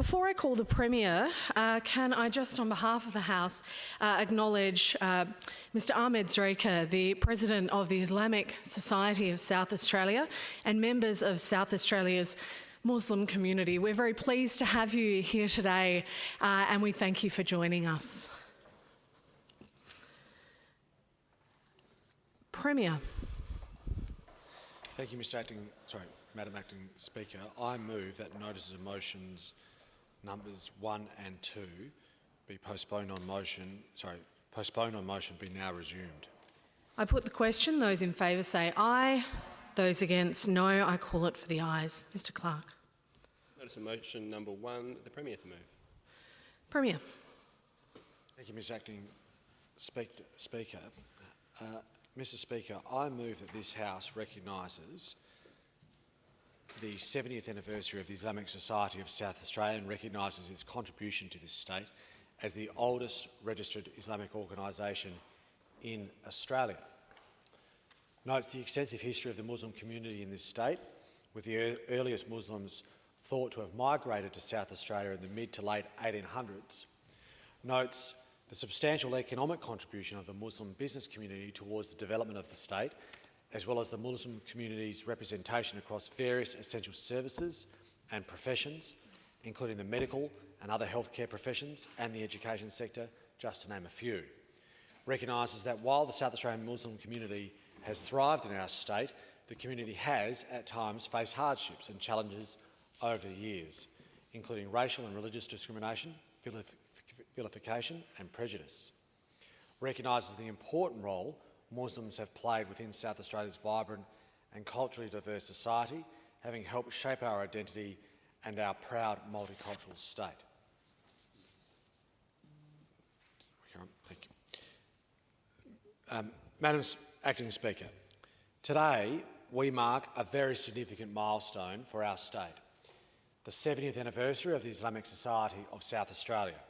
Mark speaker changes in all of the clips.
Speaker 1: Before I call the Premier, can I just, on behalf of the House, acknowledge Mr Ahmed Zreika, the President of the Islamic Society of South Australia and members of South Australia's Muslim community. We're very pleased to have you here today and we thank you for joining us. Premier.
Speaker 2: Thank you, Madam Acting Speaker. I move that notices of motions numbers 1 and 2 be postponed on motion be now resumed.
Speaker 1: I put the question. Those in favour say aye. Those against, no. I call it for the ayes. Mr Clark.
Speaker 3: Notice of motion number 1, the Premier to move.
Speaker 1: Premier.
Speaker 2: Thank you, Ms Acting Speaker. Mr Speaker, I move that this House recognises the 70th anniversary of the Islamic Society of South Australia and recognises its contribution to this state as the oldest registered Islamic organisation in Australia. Notes the extensive history of the Muslim community in this state, with the earliest Muslims thought to have migrated to South Australia in the mid to late 1800s. Notes the substantial economic contribution of the Muslim business community towards the development of the state, as well as the Muslim community's representation across various essential services and professions, including the medical and other healthcare professions and the education sector, just to name a few. Recognises that while the South Australian Muslim community has thrived in our state, the community has, at times, faced hardships and challenges over the years, including racial and religious discrimination, vilification and prejudice. Recognises the important role Muslims have played within South Australia's vibrant and culturally diverse society, having helped shape our identity and our proud multicultural state. Thank you. Madam Acting Speaker, today we mark a very significant milestone for our state, the 70th anniversary of the Islamic Society of South Australia,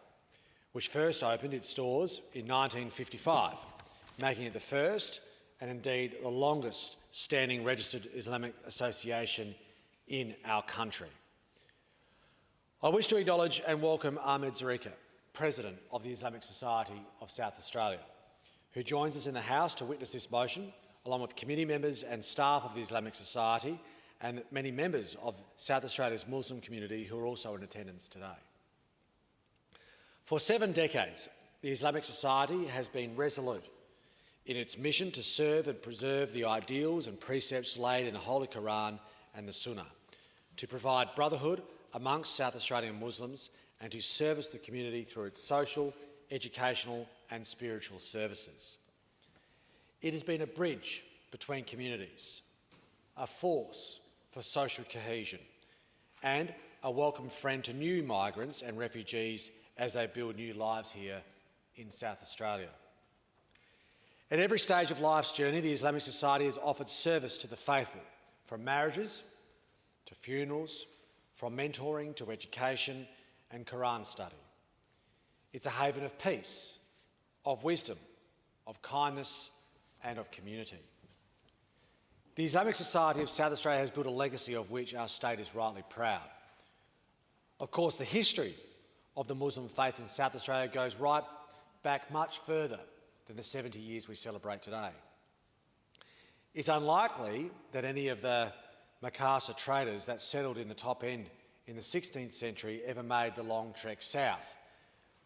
Speaker 2: which first opened its doors in 1955, making it the first and indeed the longest standing registered Islamic association in our country. I wish to acknowledge and welcome Ahmed Zreika, President of the Islamic Society of South Australia, who joins us in the House to witness this motion, along with committee members and staff of the Islamic Society and many members of South Australia's Muslim community who are also in attendance today. For 7 decades, the Islamic Society has been resolute in its mission to serve and preserve the ideals and precepts laid in the Holy Quran and the Sunnah, to provide brotherhood amongst South Australian Muslims and to service the community through its social, educational and spiritual services. It has been a bridge between communities, a force for social cohesion and a welcome friend to new migrants and refugees as they build new lives here in South Australia. At every stage of life's journey, the Islamic Society has offered service to the faithful, from marriages to funerals, from mentoring to education and Quran study. It's a haven of peace, of wisdom, of kindness and of community. The Islamic Society of South Australia has built a legacy of which our state is rightly proud. Of course, the history of the Muslim faith in South Australia goes right back much further than the 70 years we celebrate today. It's unlikely that any of the Macassar traders that settled in the top end in the 16th century ever made the long trek south,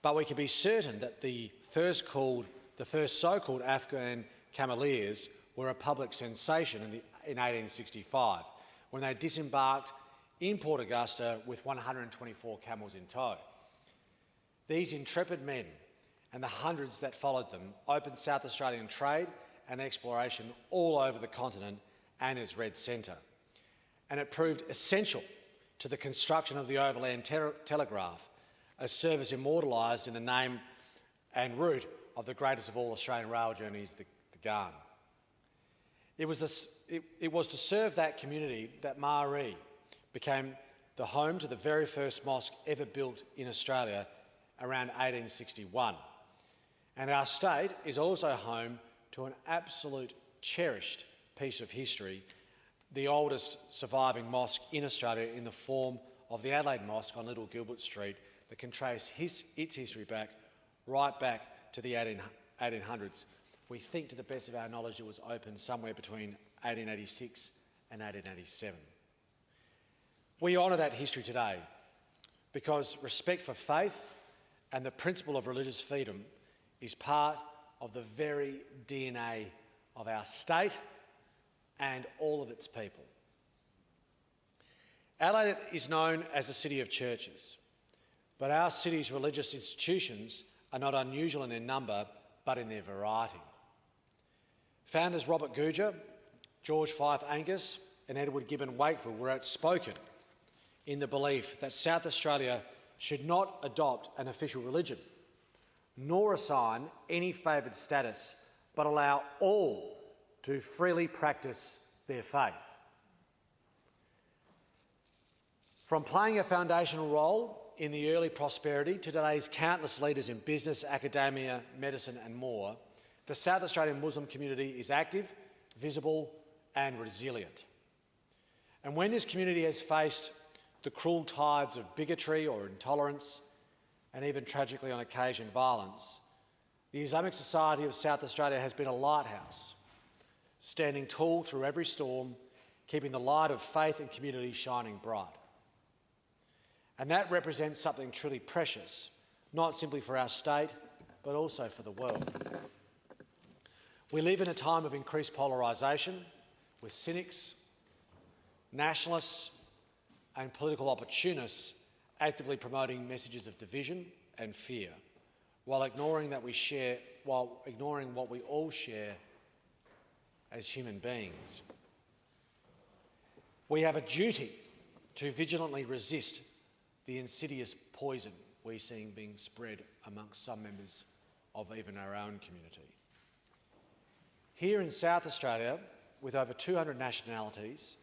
Speaker 2: but we can be certain that the first so-called Afghan cameleers were a public sensation in 1865 when they disembarked in Port Augusta with 124 camels in tow. These intrepid men and the hundreds that followed them opened South Australian trade and exploration all over the continent and its red centre. And it proved essential to the construction of the overland telegraph, a service immortalised in the name and route of the greatest of all Australian rail journeys, the Garn. It was to serve that community that Maree became the home to the very first mosque ever built in Australia around 1861. And our state is also home to an absolute cherished piece of history, the oldest surviving mosque in Australia in the form of the Adelaide Mosque on Little Gilbert Street that can trace its history right back to the 1800s. We think, to the best of our knowledge, it was opened somewhere between 1886 and 1887. We honour that history today because respect for faith and the principle of religious freedom is part of the very DNA of our state and all of its people. Adelaide is known as a city of churches, but our city's religious institutions are not unusual in their number, but in their variety. Founders Robert Gouger, George Fife Angus and Edward Gibbon Wakefield were outspoken in the belief that South Australia should not adopt an official religion, nor assign any favoured status, but allow all to freely practice their faith. From playing a foundational role in the early prosperity to today's countless leaders in business, academia, medicine and more, the South Australian Muslim community is active, visible and resilient. And when this community has faced the cruel tides of bigotry or intolerance, and even tragically on occasion violence, the Islamic Society of South Australia has been a lighthouse, standing tall through every storm, keeping the light of faith and community shining bright. And that represents something truly precious, not simply for our state, but also for the world. We live in a time of increased polarisation, with cynics, nationalists and political opportunists actively promoting messages of division and fear, while ignoring what we all share as human beings. We have a duty to vigilantly resist the insidious poison we're seeing being spread amongst some members of even our own community. Here in South Australia, with over 200 nationalities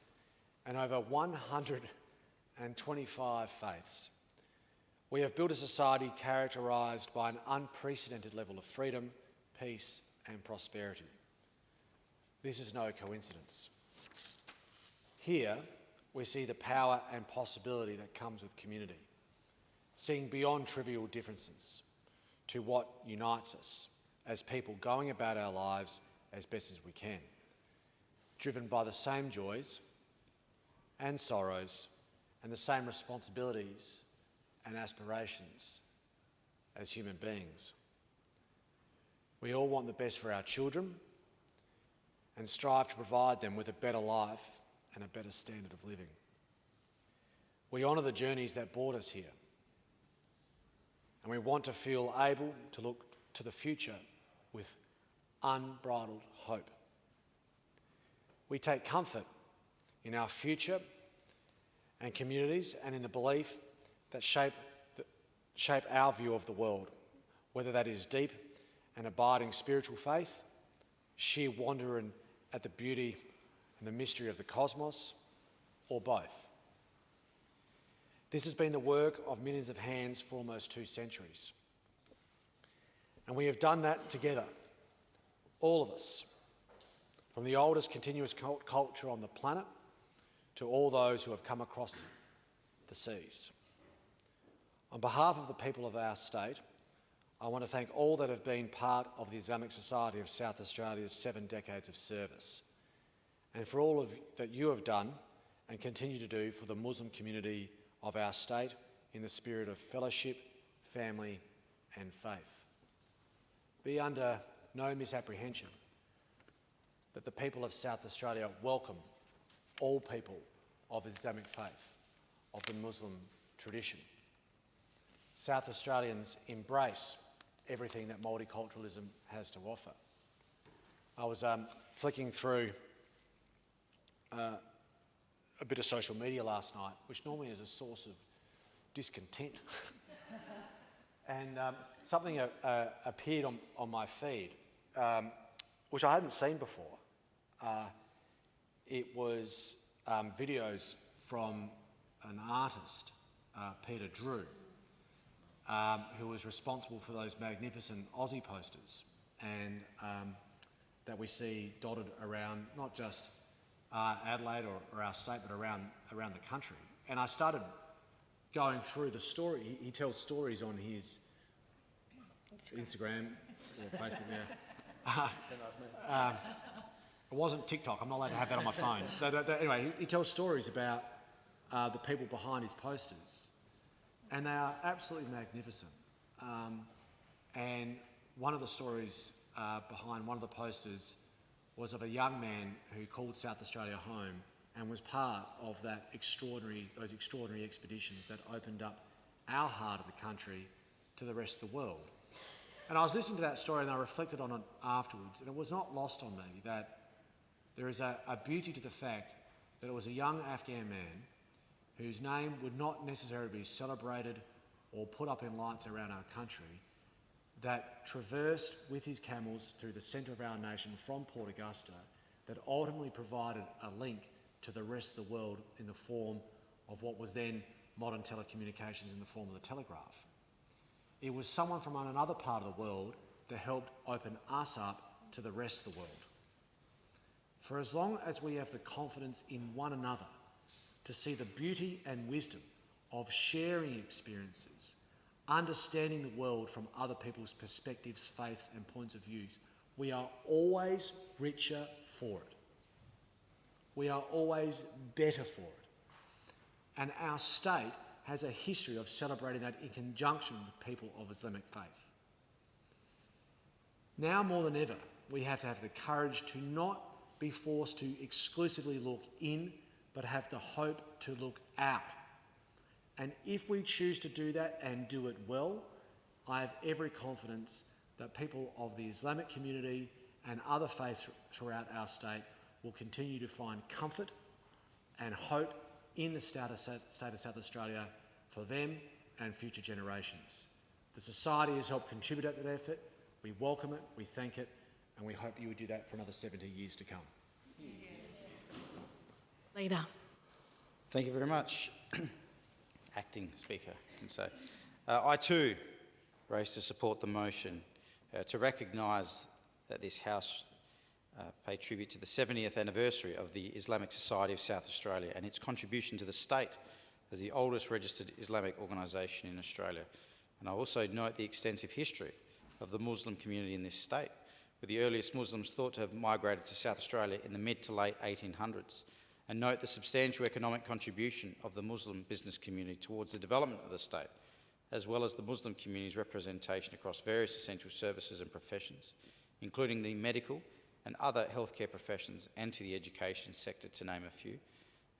Speaker 2: and over 125 faiths, we have built a society characterised by an unprecedented level of freedom, peace and prosperity. This is no coincidence. Here, we see the power and possibility that comes with community, seeing beyond trivial differences to what unites us as people going about our lives as best as we can, driven by the same joys and sorrows and the same responsibilities and aspirations as human beings. We all want the best for our children and strive to provide them with a better life and a better standard of living. We honour the journeys that brought us here, and we want to feel able to look to the future with unbridled hope. We take comfort in our future and communities and in the belief that shape our view of the world, whether that is deep and abiding spiritual faith, sheer wonder at the beauty and the mystery of the cosmos, or both. This has been the work of millions of hands for almost 2 centuries. And we have done that together, all of us, from the oldest continuous culture on the planet to all those who have come across the seas. On behalf of the people of our state, I want to thank all that have been part of the Islamic Society of South Australia's 7 decades of service, and for all that you have done and continue to do for the Muslim community of our state in the spirit of fellowship, family and faith. Be under no misapprehension that the people of South Australia welcome all people of Islamic faith, of the Muslim tradition. South Australians embrace everything that multiculturalism has to offer. I was flicking through a bit of social media last night, which normally is a source of discontent. And something appeared on my feed, which I hadn't seen before. It was videos from an artist, Peter Drew, who was responsible for those magnificent Aussie posters and that we see dotted around not just Adelaide or our state, but around the country. And I started going through the story, he tells stories on his Instagram or Facebook, it wasn't TikTok, I'm not allowed to have that on my phone. Anyway, he tells stories about the people behind his posters, and they are absolutely magnificent. And one of the stories behind one of the posters was of a young man who called South Australia home and was part of those extraordinary expeditions that opened up our heart of the country to the rest of the world. And I was listening to that story and I reflected on it afterwards, and it was not lost on me that there is a beauty to the fact that it was a young Afghan man whose name would not necessarily be celebrated or put up in lights around our country, that traversed with his camels through the centre of our nation from Port Augusta, that ultimately provided a link to the rest of the world in the form of what was then modern telecommunications in the form of the telegraph. It was someone from another part of the world that helped open us up to the rest of the world. For as long as we have the confidence in one another to see the beauty and wisdom of sharing experiences, understanding the world from other people's perspectives, faiths and points of view, we are always richer for it. We are always better for it. And our state has a history of celebrating that in conjunction with people of Islamic faith. Now more than ever, we have to have the courage to not be forced to exclusively look in, but have the hope to look out. And if we choose to do that and do it well, I have every confidence that people of the Islamic community and other faiths throughout our state will continue to find comfort and hope in the state of South Australia for them and future generations. The Society has helped contribute to that effort. We welcome it, we thank it, and we hope you would do that for another 70 years to come.
Speaker 1: Leader.
Speaker 4: Thank you very much. Acting Speaker, I can say. I too rise to support the motion to recognise that this House pay tribute to the 70th anniversary of the Islamic Society of South Australia and its contribution to the state as the oldest registered Islamic organisation in Australia. And I also note the extensive history of the Muslim community in this state, with the earliest Muslims thought to have migrated to South Australia in the mid to late 1800s, and note the substantial economic contribution of the Muslim business community towards the development of the state, as well as the Muslim community's representation across various essential services and professions, including the medical and other healthcare professions and to the education sector, to name a few,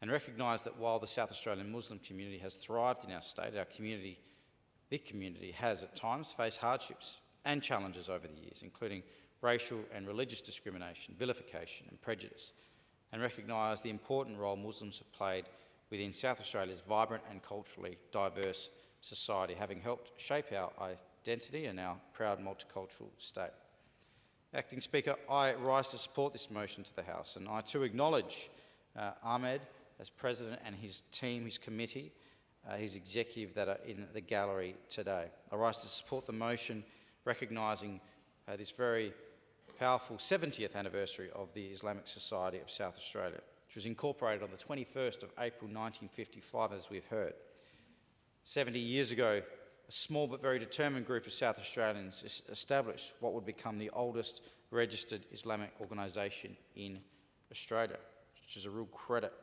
Speaker 4: and recognise that while the South Australian Muslim community has thrived in our state, the community has at times faced hardships and challenges over the years, including racial and religious discrimination, vilification and prejudice, and recognise the important role Muslims have played within South Australia's vibrant and culturally diverse society, having helped shape our identity and our proud multicultural state. Acting Speaker, I rise to support this motion to the House, and I too acknowledge Ahmed as President and his team, his committee, his executive that are in the gallery today. I rise to support the motion recognising this very powerful 70th anniversary of the Islamic Society of South Australia, which was incorporated on the 21st of April 1955, as we've heard. 70 years ago, a small but very determined group of South Australians established what would become the oldest registered Islamic organisation in Australia, which is a real credit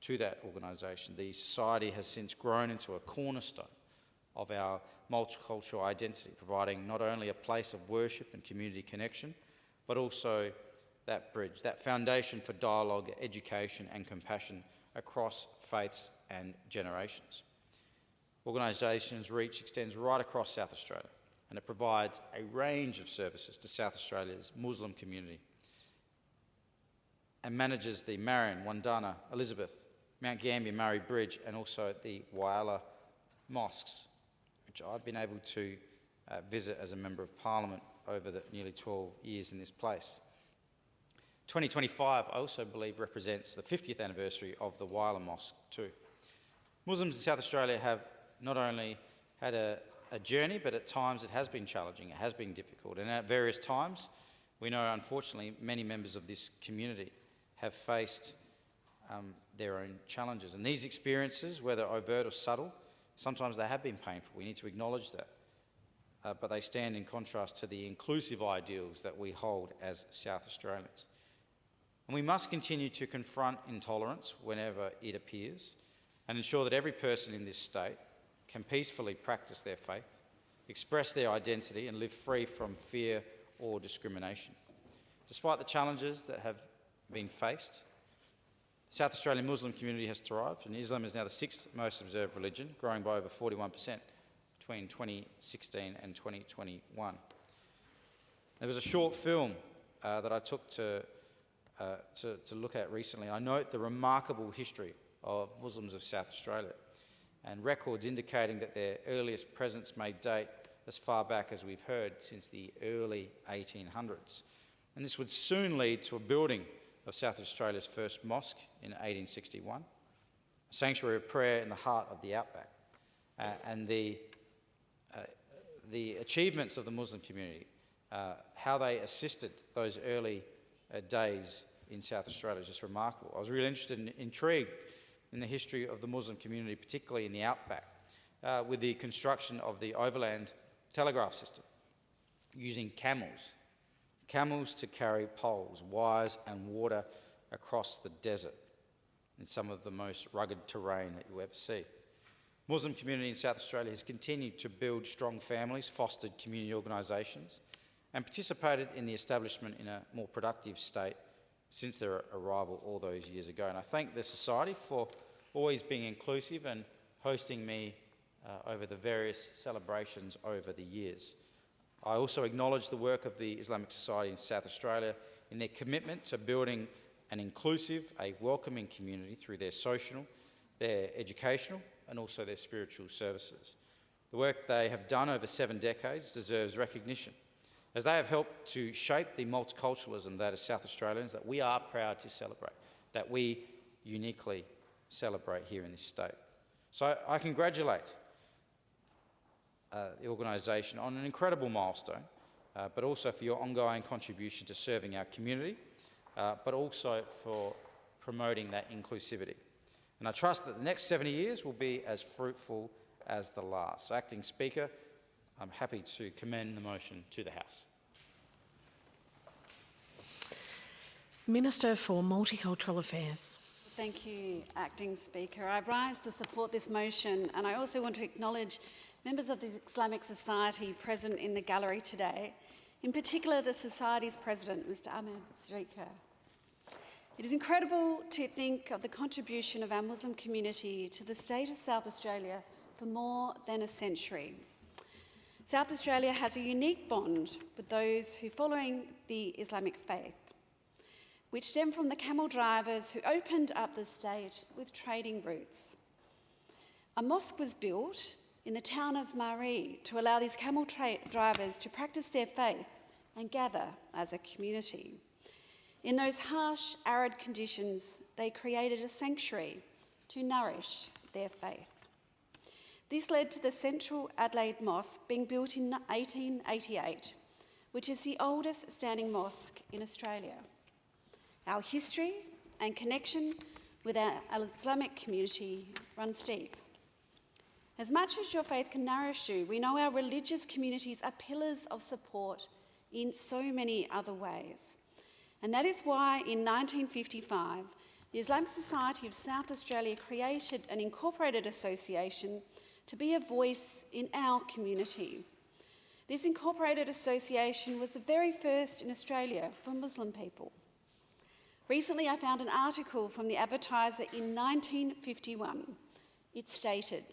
Speaker 4: to that organisation. The society has since grown into a cornerstone of our multicultural identity, providing not only a place of worship and community connection, but also that bridge, that foundation for dialogue, education and compassion across faiths and generations. Organisation's reach extends right across South Australia, and it provides a range of services to South Australia's Muslim community and manages the Marion, Wandana, Elizabeth, Mount Gambier, Murray Bridge and also the Whyalla mosques, which I've been able to visit as a Member of Parliament over the nearly 12 years in this place. 2025, I also believe, represents the 50th anniversary of the Whyalla Mosque too. Muslims in South Australia have not only had a journey, but at times it has been challenging, it has been difficult, and at various times, we know unfortunately many members of this community have faced their own challenges. And these experiences, whether overt or subtle, Sometimes they have been painful. We need to acknowledge that. But they stand in contrast to the inclusive ideals that we hold as South Australians. And we must continue to confront intolerance whenever it appears and ensure that every person in this state can peacefully practice their faith, express their identity and live free from fear or discrimination. Despite the challenges that have been faced, the South Australian Muslim community has thrived, and Islam is now the 6th most observed religion, growing by over 41% between 2016 and 2021. There was a short film that I took to look at recently. I note the remarkable history of Muslims of South Australia and records indicating that their earliest presence may date as far back as we've heard since the early 1800s. And this would soon lead to a building of South Australia's first mosque in 1861, a sanctuary of prayer in the heart of the outback, and the achievements of the Muslim community, how they assisted those early days in South Australia is just remarkable. I was really interested and intrigued in the history of the Muslim community, particularly in the outback, with the construction of the overland telegraph system, using camels to carry poles, wires and water across the desert in some of the most rugged terrain that you'll ever see. Muslim community in South Australia has continued to build strong families, fostered community organisations, and participated in the establishment in a more productive state since their arrival all those years ago. And I thank the Society for always being inclusive and hosting me over the various celebrations over the years. I also acknowledge the work of the Islamic Society in South Australia in their commitment to building an inclusive, a welcoming community through their social, their educational, and also their spiritual services. The work they have done over 7 decades deserves recognition, as they have helped to shape the multiculturalism that is South Australians that we are proud to celebrate, that we uniquely celebrate here in this state. So I congratulate the organisation on an incredible milestone, but also for your ongoing contribution to serving our community, but also for promoting that inclusivity. And I trust that the next 70 years will be as fruitful as the last. So, Acting Speaker, I'm happy to commend the motion to the House.
Speaker 1: Minister for Multicultural Affairs.
Speaker 5: Thank you, Acting Speaker. I rise to support this motion, and I also want to acknowledge members of the Islamic Society present in the gallery today, in particular the Society's President, Mr. Ahmed, Zreika. It is incredible to think of the contribution of our Muslim community to the state of South Australia for more than a century. South Australia has a unique bond with those who following the Islamic faith, which stem from the camel drivers who opened up the state with trading routes. A mosque was built in the town of Maree to allow these camel drivers to practice their faith and gather as a community. In those harsh, arid conditions, they created a sanctuary to nourish their faith. This led to the Central Adelaide Mosque being built in 1888, which is the oldest standing mosque in Australia. Our history and connection with our Islamic community runs deep. As much as your faith can nourish you, we know our religious communities are pillars of support in so many other ways. And that is why in 1955, the Islamic Society of South Australia created an incorporated association to be a voice in our community. This incorporated association was the very first in Australia for Muslim people. Recently, I found an article from the Advertiser in 1951. It stated,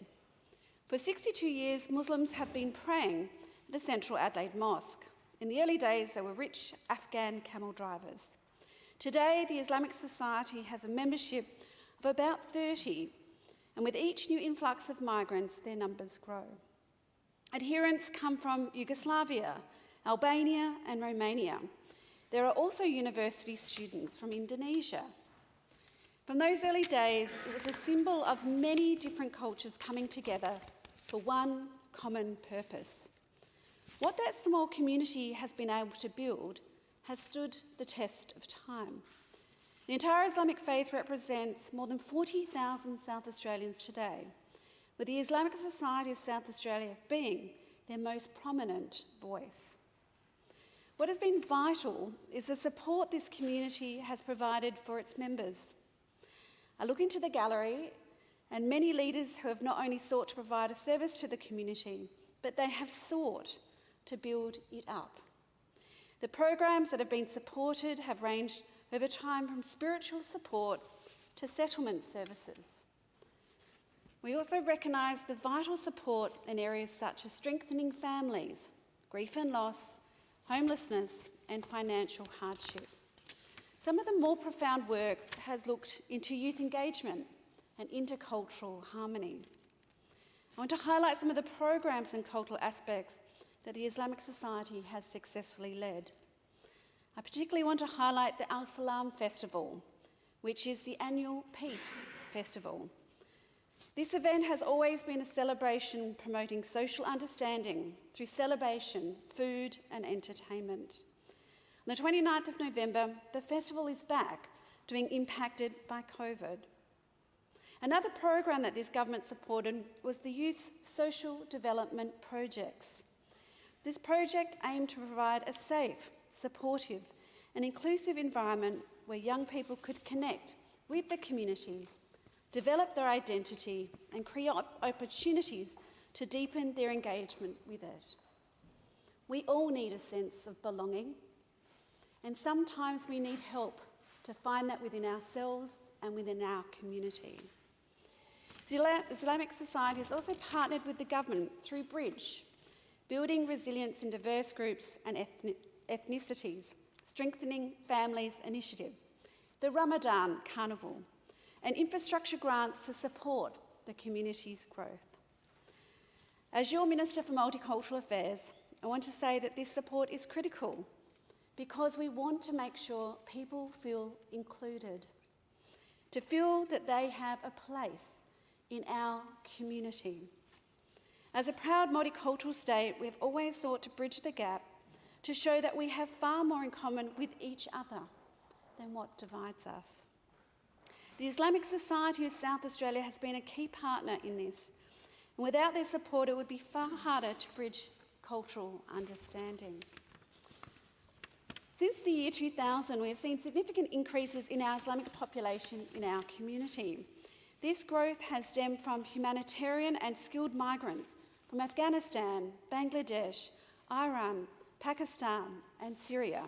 Speaker 5: "For 62 years, Muslims have been praying at the Central Adelaide Mosque. In the early days, they were rich Afghan camel drivers. Today, the Islamic Society has a membership of about 30, and with each new influx of migrants, their numbers grow. Adherents come from Yugoslavia, Albania, and Romania. There are also university students from Indonesia. From those early days, it was a symbol of many different cultures coming together for one common purpose. What that small community has been able to build has stood the test of time. The entire Islamic faith represents more than 40,000 South Australians today, with the Islamic Society of South Australia being their most prominent voice. What has been vital is the support this community has provided for its members. I look into the gallery and many leaders who have not only sought to provide a service to the community, but they have sought to build it up. The programs that have been supported have ranged over time from spiritual support to settlement services. We also recognise the vital support in areas such as strengthening families, grief and loss, homelessness and financial hardship. Some of the more profound work has looked into youth engagement and intercultural harmony. I want to highlight some of the programs and cultural aspects that the Islamic Society has successfully led. I particularly want to highlight the Al-Salam Festival, which is the annual peace festival. This event has always been a celebration promoting social understanding through celebration, food and entertainment. On the 29th of November, the festival is back, being impacted by COVID. Another program that this government supported was the Youth Social Development Projects. This project aimed to provide a safe, supportive and inclusive environment where young people could connect with the community, develop their identity and create opportunities to deepen their engagement with it. We all need a sense of belonging, and sometimes we need help to find that within ourselves and within our community. The Islamic Society has also partnered with the government through Bridge, building resilience in diverse groups and ethnicities, strengthening families initiative, the Ramadan Carnival, and infrastructure grants to support the community's growth. As your Minister for Multicultural Affairs, I want to say that this support is critical because we want to make sure people feel included, to feel that they have a place in our community. As a proud multicultural state, we have always sought to bridge the gap to show that we have far more in common with each other than what divides us. The Islamic Society of South Australia has been a key partner in this, and without their support it would be far harder to bridge cultural understanding. Since the year 2000, we have seen significant increases in our Islamic population in our community. This growth has stemmed from humanitarian and skilled migrants from Afghanistan, Bangladesh, Iran, Pakistan and Syria.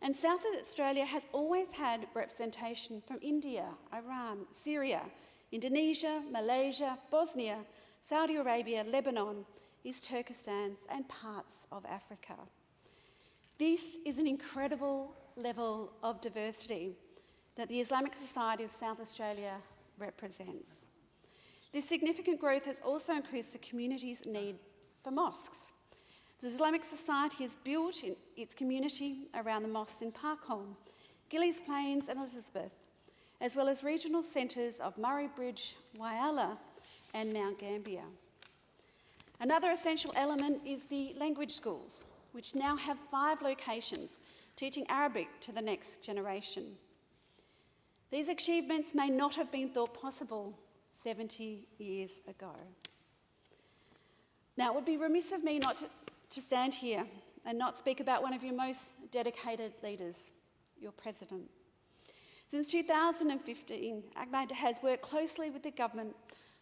Speaker 5: And South Australia has always had representation from India, Iran, Syria, Indonesia, Malaysia, Bosnia, Saudi Arabia, Lebanon, East Turkestan and parts of Africa. This is an incredible level of diversity that the Islamic Society of South Australia represents. This significant growth has also increased the community's need for mosques. The Islamic Society has built its community around the mosques in Parkholme, Gillies Plains and Elizabeth, as well as regional centres of Murray Bridge, Whyalla and Mount Gambier. Another essential element is the language schools, which now have 5 locations teaching Arabic to the next generation. These achievements may not have been thought possible 70 years ago. Now, it would be remiss of me not to stand here and not speak about one of your most dedicated leaders, your president. Since 2015, Ahmed has worked closely with the government,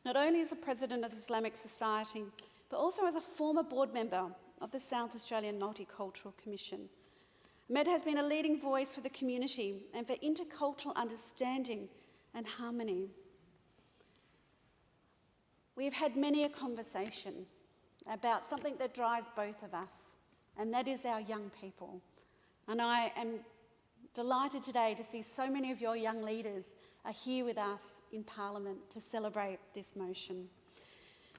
Speaker 5: not only as a president of the Islamic Society, but also as a former board member of the South Australian Multicultural Commission. Ahmed has been a leading voice for the community and for intercultural understanding and harmony. We've had many a conversation about something that drives both of us, and that is our young people. And I am delighted today to see so many of your young leaders are here with us in Parliament to celebrate this motion.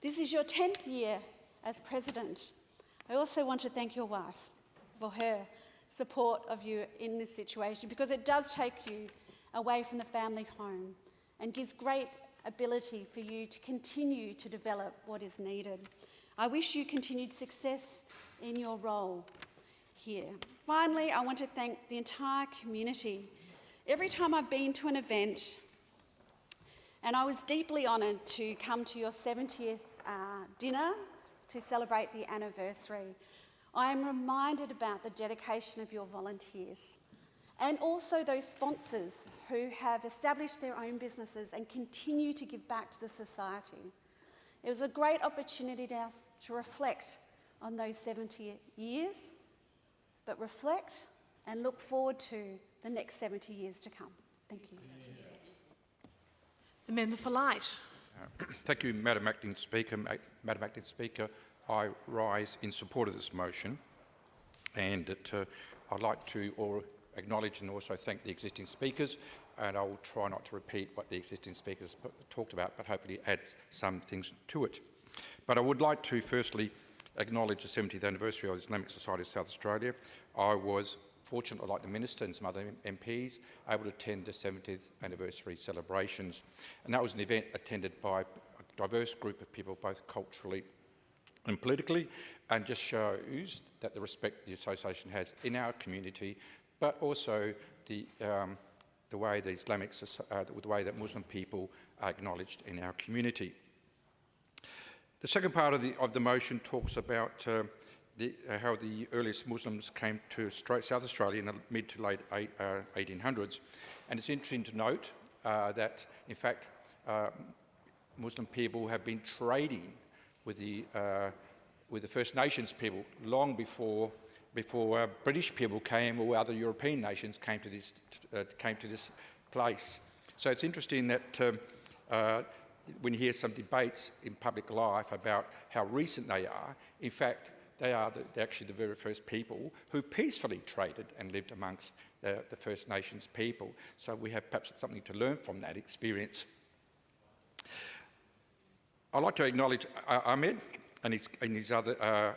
Speaker 5: This is your 10th year as President. I also want to thank your wife for her support of you in this situation, because it does take you away from the family home and gives great ability for you to continue to develop what is needed. I wish you continued success in your role here. Finally, I want to thank the entire community. Every time I've been to an event, And I was deeply honoured to come to your 70th dinner to celebrate the anniversary. I am reminded about the dedication of your volunteers and also those sponsors who have established their own businesses and continue to give back to the society. It was a great opportunity to reflect on those 70 years, but reflect and look forward to the next 70 years to come. Thank you.
Speaker 1: The member for Light.
Speaker 6: Thank you, Madam Acting Speaker. Madam Acting Speaker, I rise in support of this motion, and I'd like to acknowledge and also thank the existing speakers, and I will try not to repeat what the existing speakers talked about, but hopefully add some things to it. But I would like to firstly acknowledge the 70th anniversary of the Islamic Society of South Australia. I was fortunate, like the Minister and some other MPs, able to attend the 70th anniversary celebrations. And that was an event attended by a diverse group of people, both culturally and politically, and just shows that the respect the association has in our community, but also the way the Islamic, the way that Muslim people are acknowledged in our community. The second part of the motion talks about how the earliest Muslims came to South Australia in the mid to late 1800s. And it's interesting to note that, in fact, Muslim people have been trading with the First Nations people long before British people came or other European nations came to this place. So it's interesting that when you hear some debates in public life about how recent they are, in fact, they're actually the very first people who peacefully traded and lived amongst the First Nations people. So we have perhaps something to learn from that experience. I'd like to acknowledge Ahmed and his other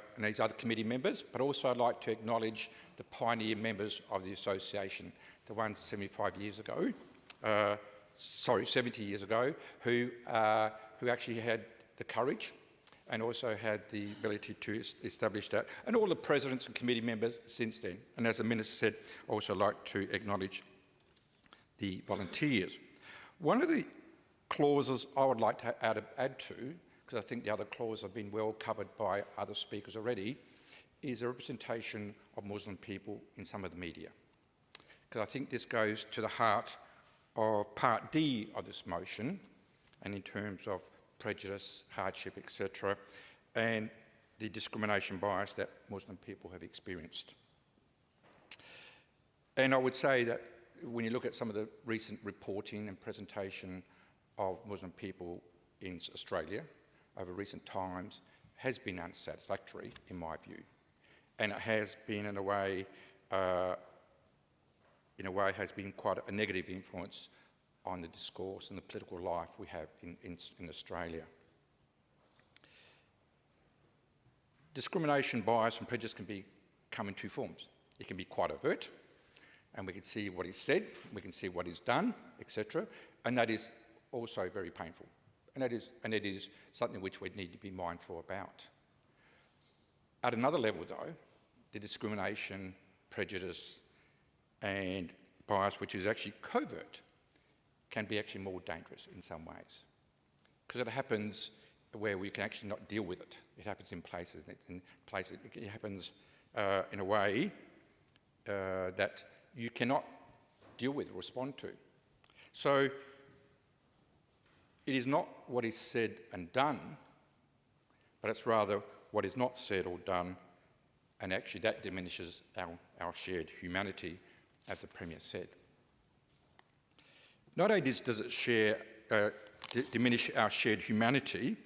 Speaker 6: committee members, but also I'd like to acknowledge the pioneer members of the association, the ones 70 years ago, who actually had the courage and also had the ability to establish that, and all the presidents and committee members since then. And as the Minister said, I also like to acknowledge the volunteers. One of the clauses I would like to add to, because I think the other clauses have been well covered by other speakers already, is a representation of Muslim people in some of the media. Because I think this goes to the heart of Part D of this motion, and in terms of prejudice, hardship, etc., and the discrimination bias that Muslim people have experienced. And I would say that when you look at some of the recent reporting and presentation of Muslim people in Australia over recent times has been unsatisfactory in my view, and it has been in a way has been quite a negative influence on the discourse and the political life we have in Australia. Discrimination, bias and prejudice can come in two forms. It can be quite overt, and we can see what is said, we can see what is done, etc., and that is also very painful. And it is something which we need to be mindful about. At another level though, the discrimination, prejudice and bias, which is actually covert, can be actually more dangerous in some ways. Because it happens where we can actually not deal with it. It happens in places, it happens in a way that you cannot deal with or respond to. So it is not what is said and done, but it's rather what is not said or done, and actually that diminishes our shared humanity, as the Premier said. Not only does it diminish our shared humanity,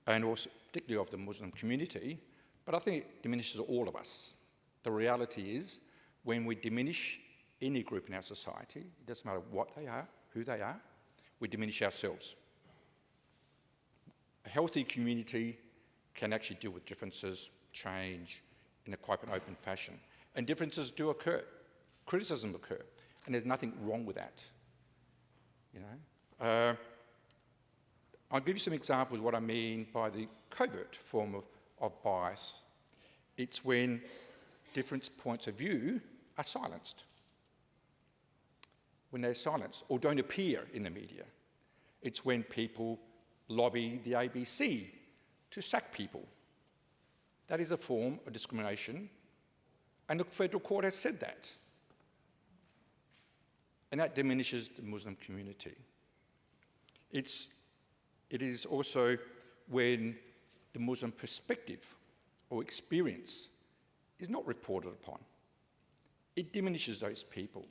Speaker 6: and also particularly of the Muslim community, but I think it diminishes all of us. The reality is, when we diminish any group in our society, it doesn't matter what they are, who they are, we diminish ourselves. A healthy community can actually deal with differences, change in quite an open fashion. And differences do occur. Criticism occur, and there's nothing wrong with that. You know, I'll give you some examples of what I mean by the covert form of bias. It's when different points of view are silenced. When they're silenced or don't appear in the media. It's when people lobby the ABC to sack people. That is a form of discrimination, and the federal court has said that. And that diminishes the Muslim community. It is also when the Muslim perspective or experience is not reported upon. It diminishes those people.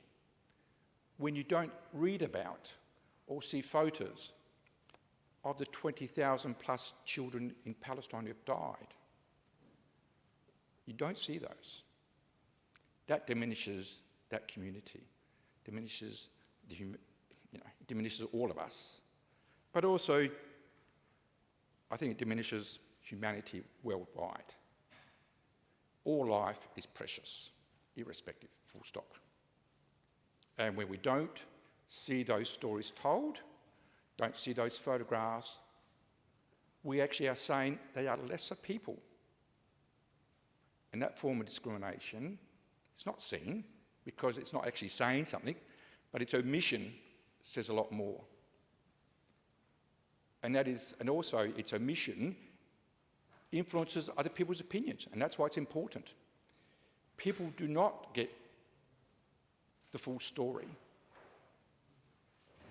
Speaker 6: When you don't read about or see photos of the 20,000 plus children in Palestine who have died, you don't see those. That diminishes that community, diminishes diminishes all of us. But also, I think it diminishes humanity worldwide. All life is precious, irrespective, full stop. And when we don't see those stories told, don't see those photographs, we actually are saying they are lesser people. And that form of discrimination is not seen because it's not actually saying something, but its omission says a lot more. And also its omission influences other people's opinions, and that's why it's important. People do not get the full story.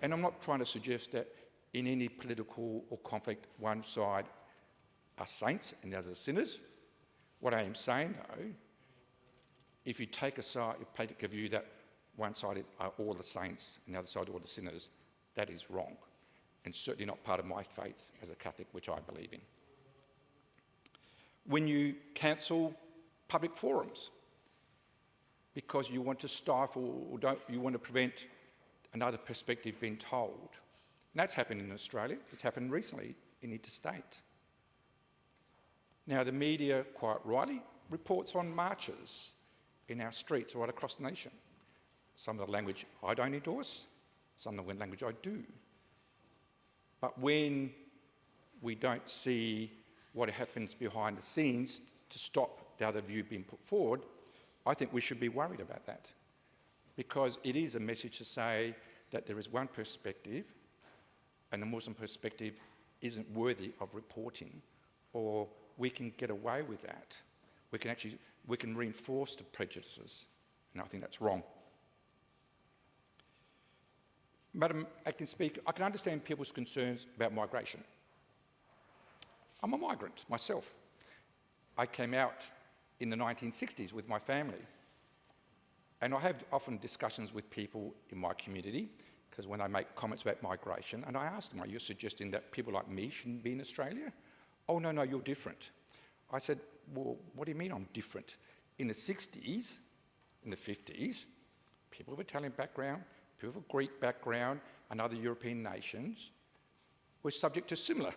Speaker 6: And I'm not trying to suggest that in any political or conflict, one side are saints and the other are sinners. What I am saying, though, if you take a view that one side are all the saints and the other side are all the sinners, that is wrong, and certainly not part of my faith as a Catholic, which I believe in. When you cancel public forums because you want to stifle or you want to prevent another perspective being told. And that's happened in Australia. It's happened recently in interstate. Now, the media, quite rightly, reports on marches in our streets right across the nation. Some of the language I don't endorse, some of the language I do. But when we don't see what happens behind the scenes to stop the other view being put forward, I think we should be worried about that, because it is a message to say that there is one perspective and the Muslim perspective isn't worthy of reporting, or we can get away with that. We can reinforce the prejudices, and I think that's wrong. Madam Acting Speaker, I can understand people's concerns about migration. I'm a migrant myself. I came out in the 1960s with my family. And I have often discussions with people in my community, because when I make comments about migration, and I ask them, are you suggesting that people like me shouldn't be in Australia? Oh, no, you're different. I said, well, what do you mean I'm different? In the 60s, in the 50s, people of Italian background, people of Greek background, and other European nations were subject to similar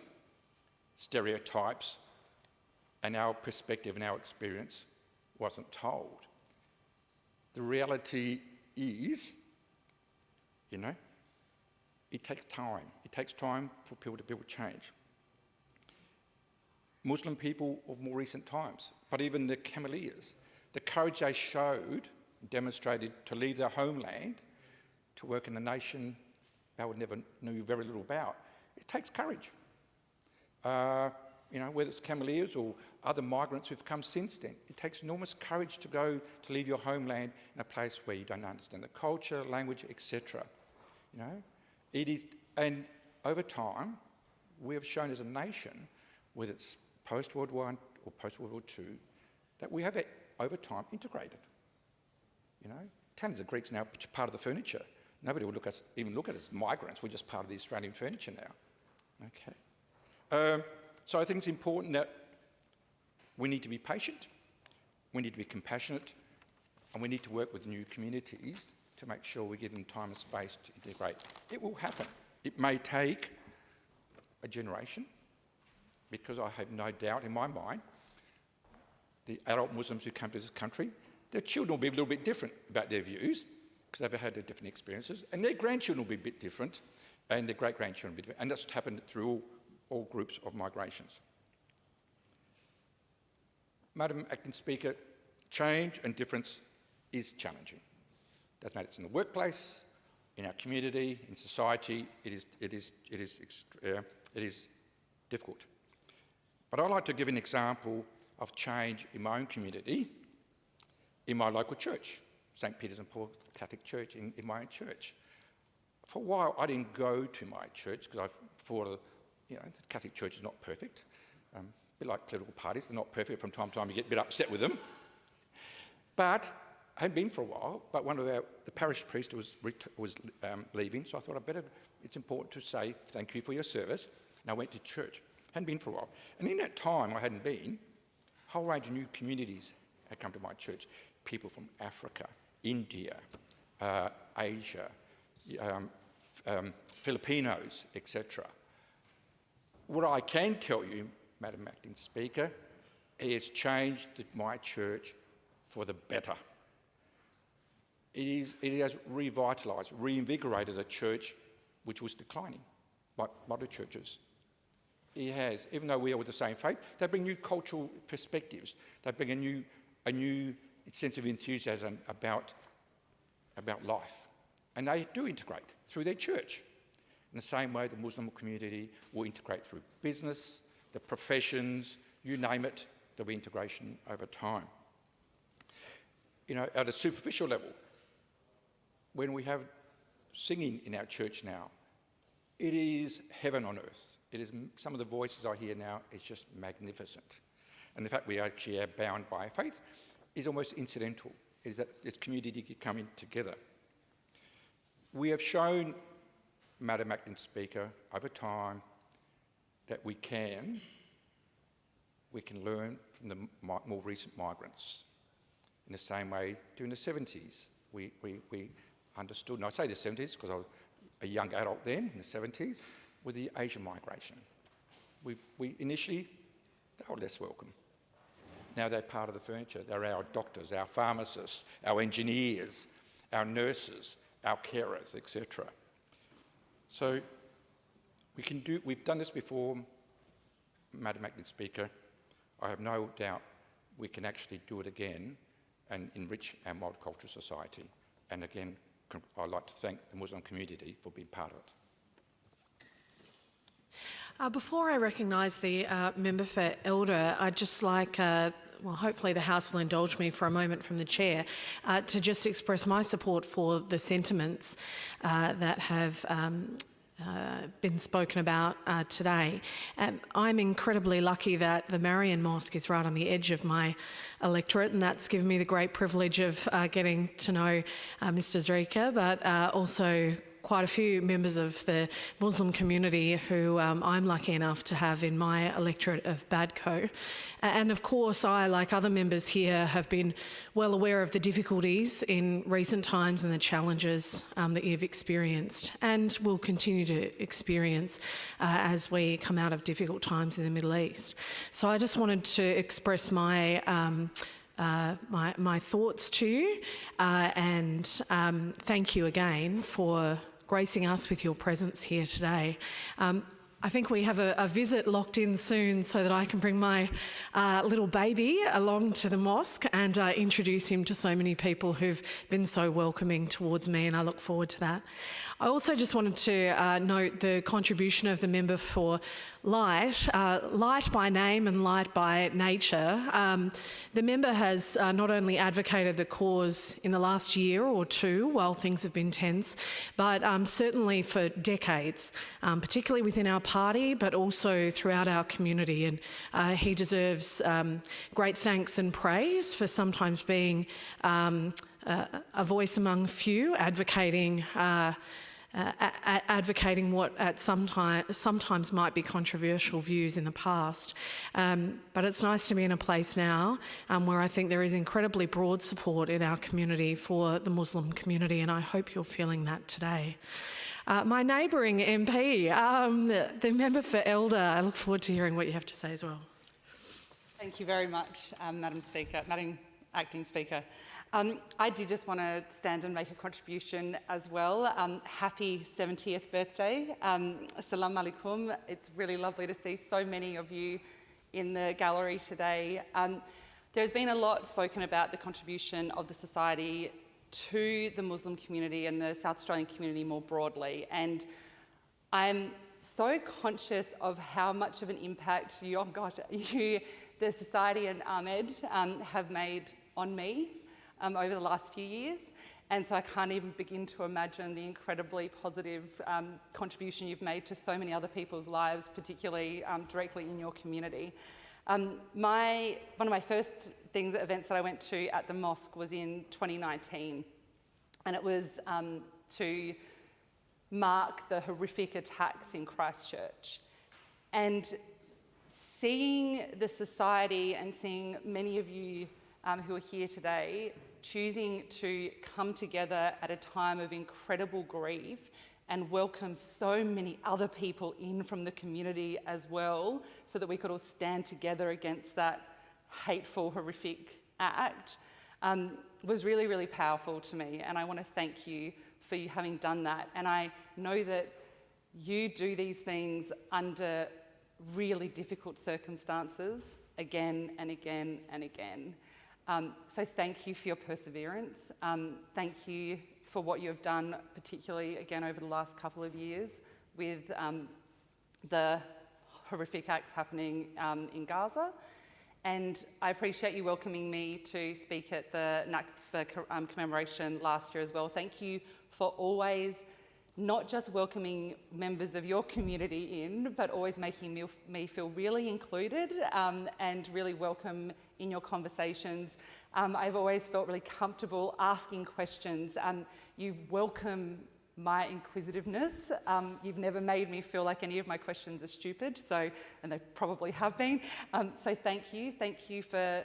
Speaker 6: stereotypes, and our perspective and our experience wasn't told. The reality is, it takes time. It takes time for people to build change. Muslim people of more recent times, but even the Cameliers, the courage they showed, demonstrated to leave their homeland to work in a nation they would never knew very little about. It takes courage. Whether it's Cameliers or other migrants who've come since then, it takes enormous courage to leave your homeland in a place where you don't understand the culture, language, etc. It is, and over time, we have shown as a nation, whether it's post-World War I or post-World War II, that we have it over time integrated. Italians and Greeks now part of the furniture. Nobody would even look at us as migrants. We're just part of the Australian furniture now. Okay. So I think it's important that we need to be patient, we need to be compassionate, and we need to work with new communities to make sure we give them time and space to integrate. It will happen. It may take a generation, because I have no doubt in my mind the adult Muslims who come to this country, their children will be a little bit different about their views, because they've had different experiences, and their grandchildren will be a bit different, and their great-grandchildren will be different, and that's happened through all groups of migrations. Madam Acting Speaker, change and difference is challenging. Doesn't matter if it's in the workplace, in our community, in society, it is difficult. But I'd like to give an example of change in my own community, in my local church, St. Peter's and Paul Catholic Church, in my own church. For a while, I didn't go to my church because I thought, the Catholic Church is not perfect. A bit like political parties, they're not perfect. From time to time, you get a bit upset with them. But I hadn't been for a while, but one of the parish priest was leaving, so I thought it's important to say thank you for your service. And I went to church. Hadn't been for a while. And in that time I hadn't been, a whole range of new communities had come to my church. People from Africa, India, Asia, Filipinos, etc. What I can tell you, Madam Acting Speaker, it has changed my church for the better. It has revitalised, reinvigorated a church which was declining, like modern churches. It has, even though we are with the same faith, they bring new cultural perspectives. They bring a new sense of enthusiasm about life. And they do integrate through their church. In the same way the Muslim community will integrate through business, the professions, you name it, there'll be integration over time. At a superficial level, when we have singing in our church now, it is heaven on earth. It is, some of the voices I hear now is just magnificent. And the fact we actually are bound by faith is almost incidental. It is that this community coming together. We have shown, Madam Acting Speaker, over time that we can learn from the more recent migrants. In the same way, during the 70s, we understood, and I say the 70s because I was a young adult then, in the 70s, with the Asian migration. We initially, they were less welcome. Now they're part of the furniture. They're our doctors, our pharmacists, our engineers, our nurses, our carers, etc. So we've done this before, Madam Acting Speaker. I have no doubt we can actually do it again and enrich our multicultural society. And again, I'd like to thank the Muslim community for being part of it.
Speaker 1: Before I recognise the member for Elder, I'd just like, hopefully the House will indulge me for a moment from the chair, to just express my support for the sentiments that have been spoken about today. I'm incredibly lucky that the Marian Mosque is right on the edge of my electorate, and that's given me the great privilege of getting to know Mr. Zreika, but also quite a few members of the Muslim community who I'm lucky enough to have in my electorate of Badco. And of course, I, like other members here, have been well aware of the difficulties in recent times and the challenges that you've experienced and will continue to experience as we come out of difficult times in the Middle East. So I just wanted to express my my thoughts to you and thank you again for gracing us with your presence here today. I think we have a visit locked in soon so that I can bring my little baby along to the mosque and introduce him to so many people who've been so welcoming towards me, and I look forward to that. I also just wanted to note the contribution of the member for Light, Light by name and Light by nature. The member has not only advocated the cause in the last year or two while things have been tense, but certainly for decades, particularly within our party, but also throughout our community. And he deserves great thanks and praise for sometimes being a voice among few, advocating what at sometimes might be controversial views in the past. But it's nice to be in a place now where I think there is incredibly broad support in our community for the Muslim community, and I hope you're feeling that today. My neighbouring MP, the member for Elder, I look forward to hearing what you have to say as well.
Speaker 7: Thank you very much, Madam Acting Speaker. I did just want to stand and make a contribution as well. Happy 70th birthday. Assalamu alaikum. It's really lovely to see so many of you in the gallery today. There's been a lot spoken about the contribution of the society to the Muslim community and the South Australian community more broadly. And I'm so conscious of how much of an impact you, the Society and Ahmed have made on me over the last few years. And so I can't even begin to imagine the incredibly positive contribution you've made to so many other people's lives, particularly directly in your community. One of my first events that I went to at the mosque was in 2019, and it was to mark the horrific attacks in Christchurch. And seeing the society and seeing many of you who are here today choosing to come together at a time of incredible grief and welcome so many other people in from the community as well, so that we could all stand together against that hateful, horrific act, was really, really powerful to me. And I want to thank you for you having done that. And I know that you do these things under really difficult circumstances again and again and again. So thank you for your perseverance. Thank you for what you have done, particularly again over the last couple of years with the horrific acts happening in Gaza. And I appreciate you welcoming me to speak at the Nakba commemoration last year as well. Thank you for always not just welcoming members of your community in, but always making me feel really included and really welcome in your conversations. I've always felt really comfortable asking questions. You welcome my inquisitiveness. You've never made me feel like any of my questions are stupid, and they probably have been. So thank you. Thank you for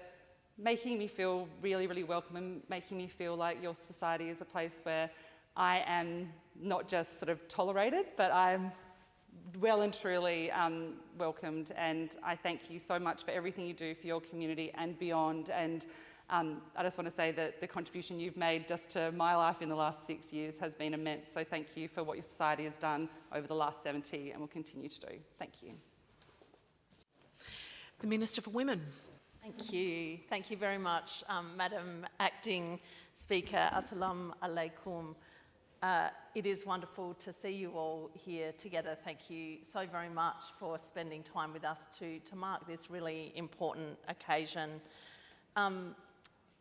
Speaker 7: making me feel really, really welcome and making me feel like your society is a place where I am not just sort of tolerated, but I'm well and truly welcomed. And I thank you so much for everything you do for your community and beyond. And I just want to say that the contribution you've made just to my life in the last 6 years has been immense. So thank you for what your society has done over the last 70 and will continue to do. Thank you.
Speaker 1: The Minister for Women.
Speaker 8: Thank you. Thank you very much, Madam Acting Speaker. Assalamu alaikum. It is wonderful to see you all here together. Thank you so very much for spending time with us to mark this really important occasion.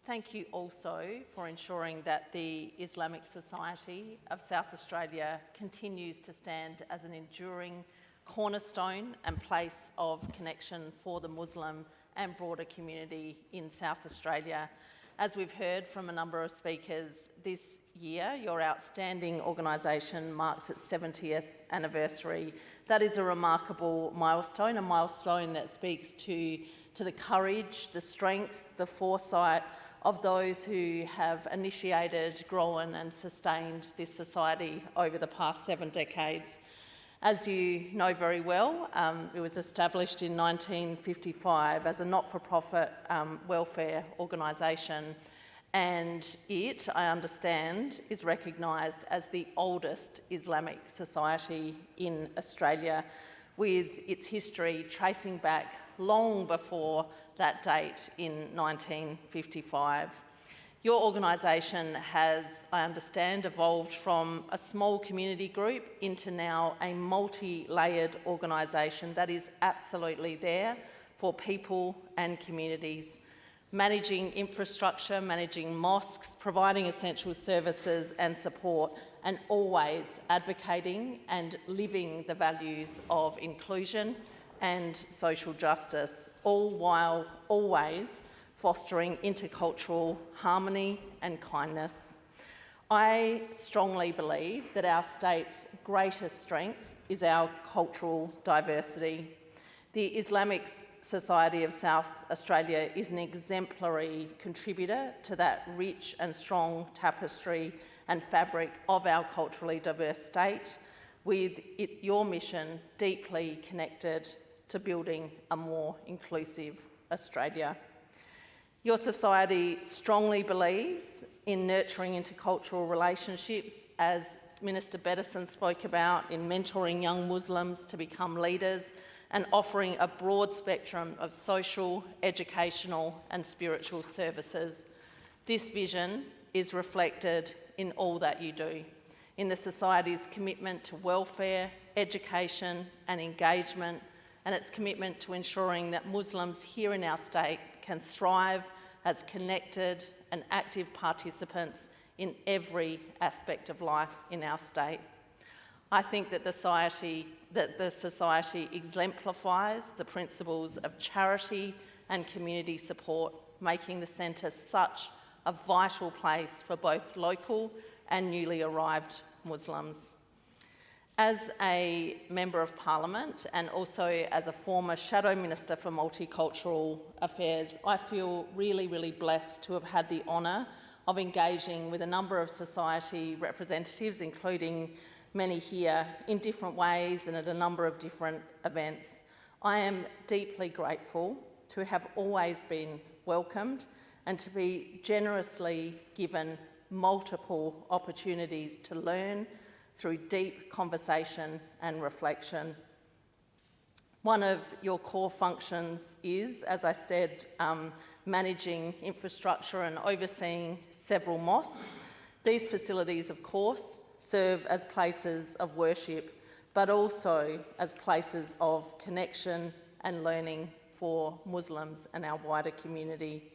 Speaker 8: Thank you also for ensuring that the Islamic Society of South Australia continues to stand as an enduring cornerstone and place of connection for the Muslim and broader community in South Australia. As we've heard from a number of speakers this year, your outstanding organisation marks its 70th anniversary. That is a remarkable milestone, a milestone that speaks to the courage, the strength, the foresight of those who have initiated, grown and sustained this society over the past 7 decades. As you know very well, it was established in 1955 as a not-for-profit welfare organisation, and it, I understand, is recognised as the oldest Islamic society in Australia, with its history tracing back long before that date in 1955. Your organisation has, I understand, evolved from a small community group into now a multi-layered organisation that is absolutely there for people and communities, managing infrastructure, managing mosques, providing essential services and support, and always advocating and living the values of inclusion and social justice, all while always fostering intercultural harmony and kindness. I strongly believe that our state's greatest strength is our cultural diversity. The Islamic Society of South Australia is an exemplary contributor to that rich and strong tapestry and fabric of our culturally diverse state, with your mission deeply connected to building a more inclusive Australia. Your society strongly believes in nurturing intercultural relationships, as Minister Bettison spoke about, in mentoring young Muslims to become leaders and offering a broad spectrum of social, educational and spiritual services. This vision is reflected in all that you do, in the Society's commitment to welfare, education and engagement, and its commitment to ensuring that Muslims here in our state can thrive as connected and active participants in every aspect of life in our state. I think that the Society exemplifies the principles of charity and community support, making the centre such a vital place for both local and newly arrived Muslims. As a Member of Parliament and also as a former Shadow Minister for Multicultural Affairs, I feel really, really blessed to have had the honour of engaging with a number of society representatives, including many here, in different ways and at a number of different events. I am deeply grateful to have always been welcomed and to be generously given multiple opportunities to learn through deep conversation and reflection. One of your core functions is, as I said, managing infrastructure and overseeing several mosques. These facilities, of course, serve as places of worship, but also as places of connection and learning for Muslims and our wider community.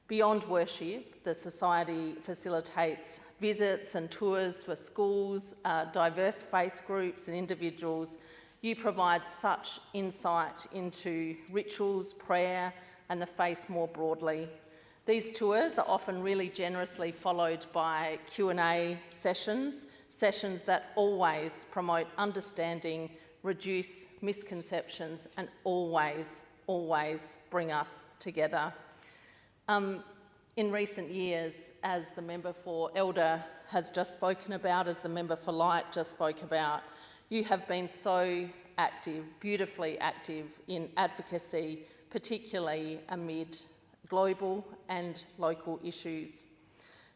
Speaker 8: Beyond worship, the Society facilitates visits and tours for schools, diverse faith groups and individuals. You provide such insight into rituals, prayer and the faith more broadly. These tours are often really generously followed by Q&A sessions that always promote understanding, reduce misconceptions and always bring us together. In recent years, as the Member for Elder has just spoken about, as the Member for Light just spoke about, you have been so active, beautifully active in advocacy, particularly amid global and local issues.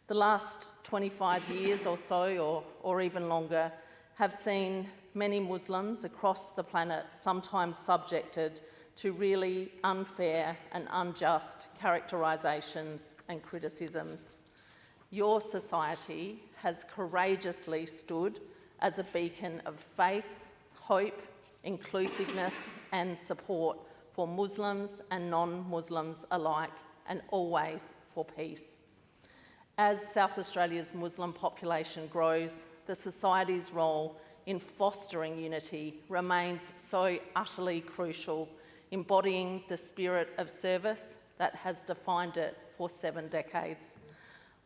Speaker 8: The last 25 years or so, or even longer, have seen many Muslims across the planet sometimes subjected to really unfair and unjust characterisations and criticisms. Your society has courageously stood as a beacon of faith, hope, inclusiveness and support for Muslims and non-Muslims alike, and always for peace. As South Australia's Muslim population grows, the Society's role in fostering unity remains so utterly crucial, embodying the spirit of service that has defined it for 7 decades.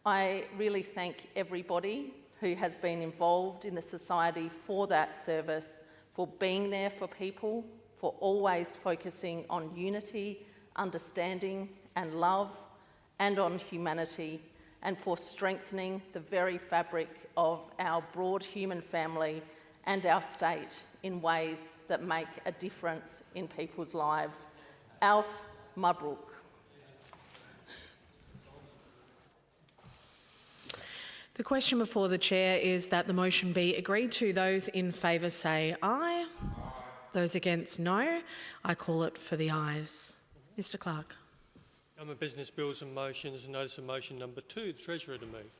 Speaker 8: I really thank everybody who has been involved in the Society for that service, for being there for people, for always focusing on unity, understanding and love, and on humanity, and for strengthening the very fabric of our broad human family and our state in ways that make a difference in people's lives. Alf Mabruk.
Speaker 1: The question before the chair is that the motion be agreed to. Those in favour say aye. Those against, no. I call it for the ayes. Mr Clerk.
Speaker 9: Government Business Bills and Motions. Notice of motion number 2. The Treasurer to move.